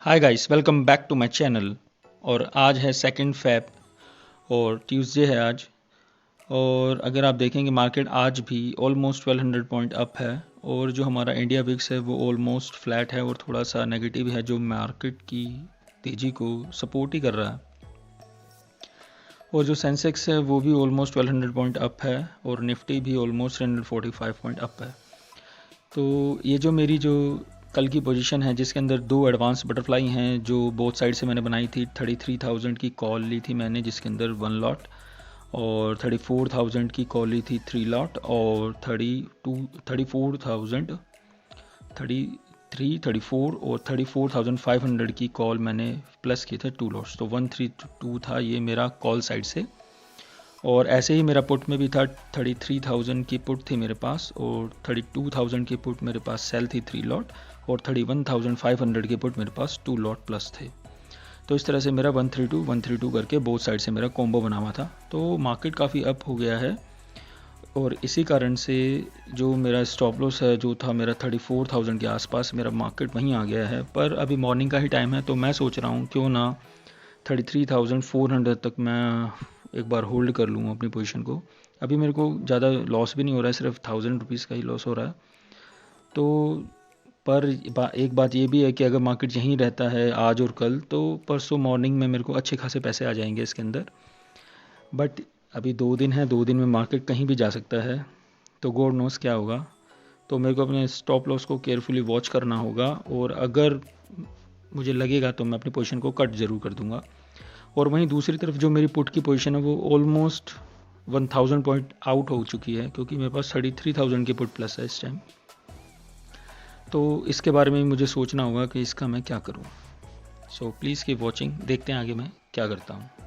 Hi guys, welcome back to my channel. और आज है 2 फेब और ट्यूसडे है आज। और अगर आप देखेंगे मार्केट आज भी ऑलमोस्ट 1200 पॉइंट अप है और जो हमारा इंडिया विक्स है वो ऑलमोस्ट फ्लैट है और थोड़ा सा नेगेटिव है, जो मार्केट की तेज़ी को सपोर्ट ही कर रहा है। और जो सेंसेक्स है वो भी ऑलमोस्ट 1200 पॉइंट अप है और निफ्टी भी ऑलमोस्ट 345 पॉइंट अप है। तो ये जो मेरी जो कल की पोजीशन है जिसके अंदर 2 एडवांस बटरफ्लाई हैं जो बोथ साइड से मैंने बनाई थी। 33,000 की कॉल ली थी मैंने जिसके अंदर 1 लॉट, और 34,000 की कॉल ली थी 3 लॉट, और 34,000 34 और 34,500 की कॉल मैंने प्लस किए थे 2 लॉट्स। तो 132 था ये मेरा कॉल साइड से। और ऐसे ही मेरा पुट में भी था, 33,000 की पुट थी मेरे पास और 32,000 की पुट मेरे पास सेल थी 3 लॉट, और 31,500 की पुट मेरे पास 2 लॉट प्लस थे। तो इस तरह से मेरा 132 करके बोथ साइड से मेरा कॉम्बो बना हुआ था। तो मार्केट काफ़ी अप हो गया है और इसी कारण से जो मेरा स्टॉप लॉस है जो था मेरा 34,000 के आसपास, मेरा मार्केट वहीं आ गया है। पर अभी मॉर्निंग का ही टाइम है तो मैं सोच रहा हूँ क्यों ना 33,400 तक मैं एक बार होल्ड कर लूँ अपनी पोजीशन को। अभी मेरे को ज़्यादा लॉस भी नहीं हो रहा है, सिर्फ 1000 रुपीज़ का ही लॉस हो रहा है। तो पर एक बात ये भी है कि अगर मार्केट यहीं रहता है आज और कल तो परसों मॉर्निंग में मेरे को अच्छे खासे पैसे आ जाएंगे इसके अंदर। बट अभी 2 दिन है, 2 दिन में मार्केट कहीं भी जा सकता है, तो गॉड नोस क्या होगा। तो मेरे को अपने स्टॉप लॉस को केयरफुली वॉच करना होगा और अगर मुझे लगेगा तो मैं अपनी पोजीशन को कट ज़रूर कर दूंगा। और वहीं दूसरी तरफ जो मेरी पुट की पोजीशन है वो ऑलमोस्ट 1000 पॉइंट आउट हो चुकी है क्योंकि मेरे पास 33,000 की पुट प्लस है इस टाइम। तो इसके बारे में मुझे सोचना होगा कि इसका मैं क्या करूं। सो प्लीज़ कीप वॉचिंग, देखते हैं आगे मैं क्या करता हूं।